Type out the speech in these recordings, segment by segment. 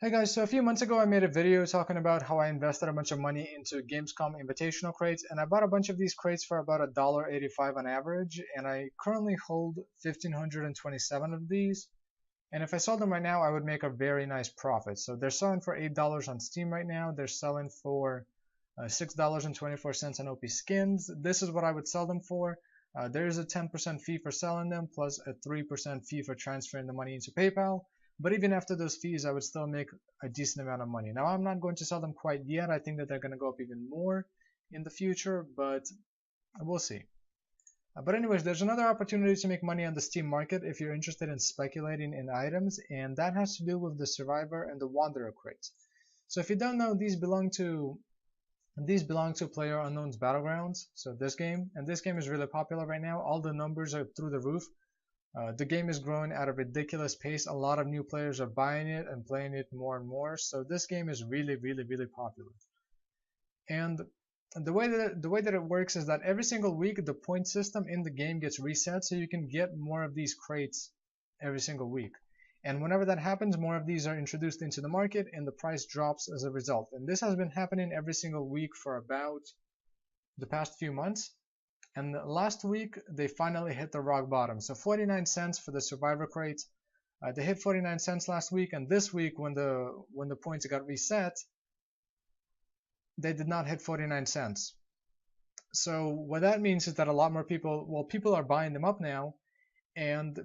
Hey guys, so a few months ago I made a video talking about how I invested a bunch of money into Gamescom invitational crates, and I bought a bunch of these crates for about $1.85 on average, and I currently hold 1,527 of these. And if I sold them right now, I would make a very nice profit. So they're selling for $8 on Steam right now. They're selling for $6.24 on OP Skins. This is what I would sell them for. There is a 10% fee for selling them, plus a 3% fee for transferring the money into PayPal. But even after those fees, I would still make a decent amount of money. Now, I'm not going to sell them quite yet. I think that they're going to go up even more in the future, but we'll see. But anyways, there's another opportunity to make money on the Steam market if you're interested in speculating in items, and that has to do with the Survivor and the Wanderer crates. So if you don't know, these belong to PlayerUnknown's Battlegrounds. So this game, and this game is really popular right now. All the numbers are through the roof. The game is growing at a ridiculous pace. A lot of new players are buying it and playing it more and more. So this game is really, really, really popular. And the way that it works is that every single week the point system in the game gets reset, so you can get more of these crates every single week. And whenever that happens, more of these are introduced into the market, and the price drops as a result. And this has been happening every single week for about the past few months. And last week they finally hit the rock bottom. So 49 cents for the Survivor crate. They hit 49 cents last week, and this week when the points got reset, they did not hit 49 cents. So what that means is that a lot more people are buying them up now, and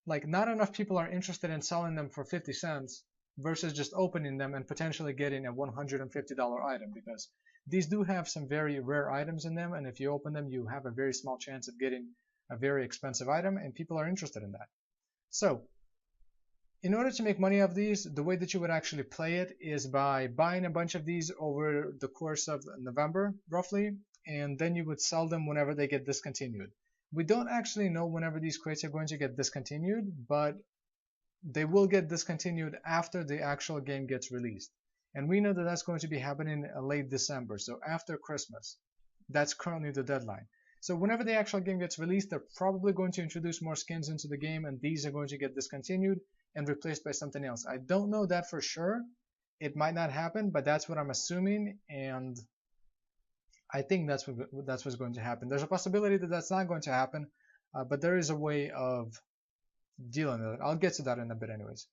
not enough people are interested in selling them for 50 cents versus just opening them and potentially getting a $150 item, because these do have some very rare items in them, and if you open them you have a very small chance of getting a very expensive item, and people are interested in that. So in order to make money off these, the way that you would actually play it is by buying a bunch of these over the course of November roughly, and then you would sell them whenever they get discontinued. We don't actually know whenever these crates are going to get discontinued, but they will get discontinued after the actual game gets released. And we know that that's going to be happening late December, so after Christmas. That's currently the deadline. So whenever the actual game gets released, they're probably going to introduce more skins into the game, and these are going to get discontinued and replaced by something else. I don't know that for sure. It might not happen, but that's what I'm assuming, and I think that's what's going to happen. There's a possibility that that's not going to happen, but there is a way of dealing with it. I'll get to that in a bit anyways.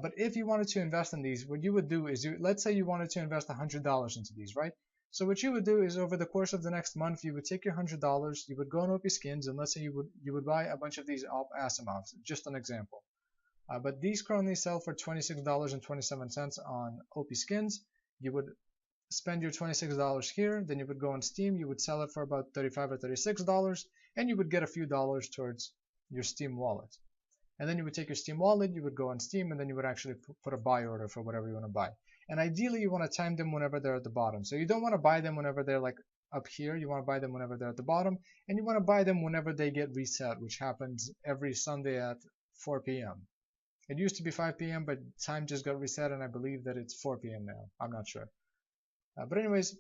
But if you wanted to invest in these, what you would do is, let's say you wanted to invest $100 into these, right? So what you would do is, over the course of the next month, you would take your $100, you would go on OP Skins, and let's say you would buy a bunch of these Asimovs, just an example. But these currently sell for $26.27 on OP Skins. You would spend your $26 here, then you would go on Steam, you would sell it for about $35 or $36, and you would get a few dollars towards your Steam wallet. And then you would take your Steam wallet, you would go on Steam, and then you would actually put a buy order for whatever you want to buy. And ideally you want to time them whenever they're at the bottom. So you don't want to buy them whenever they're like up here, you want to buy them whenever they're at the bottom, and you want to buy them whenever they get reset, which happens every Sunday at 4 p.m. It used to be 5 p.m., but time just got reset, and I believe that it's 4 p.m. now. I'm not sure. But anyways,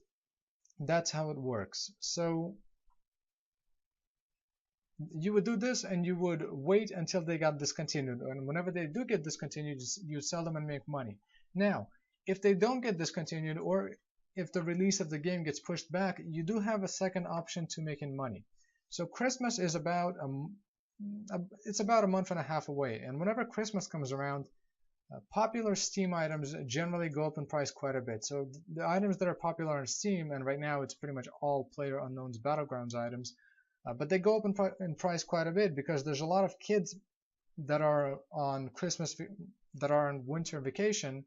that's how it works. So you would do this, and you would wait until they got discontinued, and whenever they do get discontinued, you sell them and make money. Now, if they don't get discontinued, or if the release of the game gets pushed back, you do have a second option to making money. So Christmas is about a month and a half away, and whenever Christmas comes around, popular Steam items generally go up in price quite a bit. So the items that are popular on Steam, and right now it's pretty much all PlayerUnknown's Battlegrounds items, but they go up in price quite a bit because there's a lot of kids that are on winter vacation,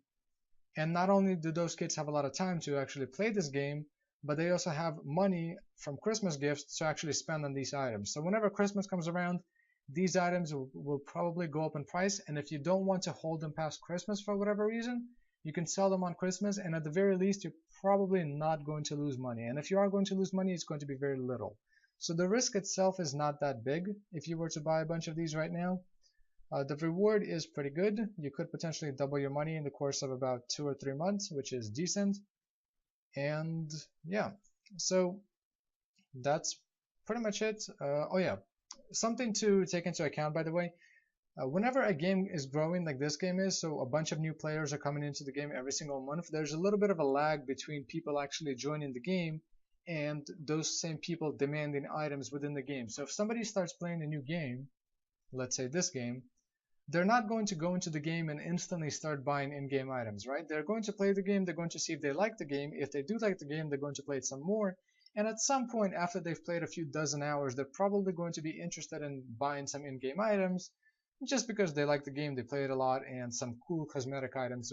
and not only do those kids have a lot of time to actually play this game, but they also have money from Christmas gifts to actually spend on these items. So whenever Christmas comes around, these items will probably go up in price, and if you don't want to hold them past Christmas for whatever reason, you can sell them on Christmas, and at the very least you're probably not going to lose money. And if you are going to lose money, it's going to be very little. So the risk itself is not that big if you were to buy a bunch of these right now. The reward is pretty good. You could potentially double your money in the course of about 2 or 3 months, which is decent. And yeah, so that's pretty much it. Oh yeah, something to take into account, by the way. Whenever a game is growing like this game is, so a bunch of new players are coming into the game every single month, there's a little bit of a lag between people actually joining the game and those same people demanding items within the game. So if somebody starts playing a new game, let's say this game, they're not going to go into the game and instantly start buying in-game items, right? They're going to play the game, they're going to see if they like the game. If they do like the game, they're going to play it some more. And at some point after they've played a few dozen hours, they're probably going to be interested in buying some in-game items just because they like the game, they play it a lot, and some cool cosmetic items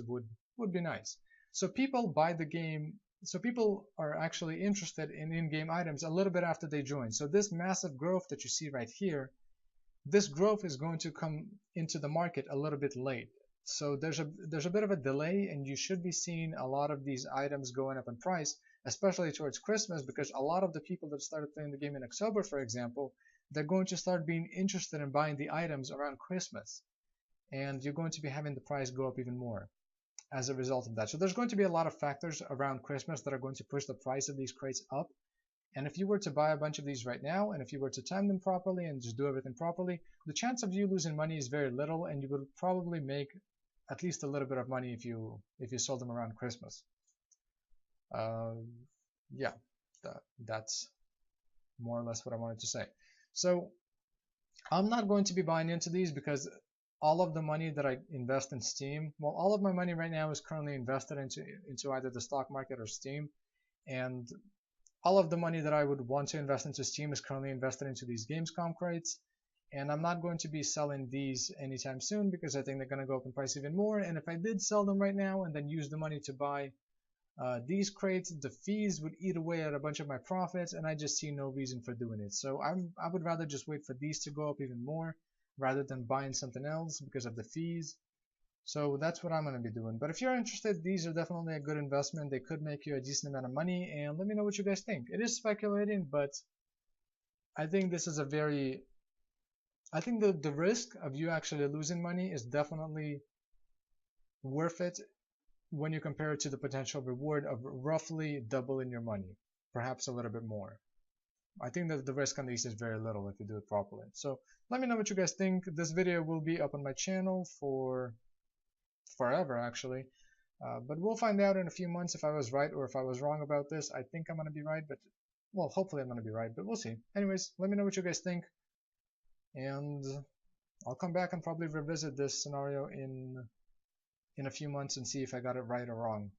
would be nice. So people buy the game, so people are actually interested in in-game items a little bit after they join. So this massive growth that you see right here, this growth is going to come into the market a little bit late. So there's a bit of a delay, and you should be seeing a lot of these items going up in price, especially towards Christmas, because a lot of the people that started playing the game in October, for example, they're going to start being interested in buying the items around Christmas, and you're going to be having the price go up even more as a result of that. So there's going to be a lot of factors around Christmas that are going to push the price of these crates up. And if you were to buy a bunch of these right now, and if you were to time them properly and just do everything properly, the chance of you losing money is very little, and you would probably make at least a little bit of money if you sold them around Christmas. Yeah, that's more or less what I wanted to say. So I'm not going to be buying into these because all of the money that I invest in Steam, well, all of my money right now is currently invested into either the stock market or Steam, and all of the money that I would want to invest into Steam is currently invested into these Gamescom crates, and I'm not going to be selling these anytime soon because I think they're going to go up in price even more. And if I did sell them right now and then use the money to buy these crates, the fees would eat away at a bunch of my profits, and I just see no reason for doing it. So I would rather just wait for these to go up even more rather than buying something else because of the fees. So that's what I'm going to be doing. But if you're interested, these are definitely a good investment. They could make you a decent amount of money, and let me know what you guys think. It is speculating, but I think this is a very, I think the risk of you actually losing money is definitely worth it when you compare it to the potential reward of roughly doubling your money, perhaps a little bit more. I think that the risk on these is very little if you do it properly. So let me know what you guys think. This video will be up on my channel for forever, actually. But we'll find out in a few months if I was right or if I was wrong about this. I think I'm going to be right, but, well, hopefully I'm going to be right, but we'll see. Anyways, let me know what you guys think, and I'll come back and probably revisit this scenario in a few months and see if I got it right or wrong.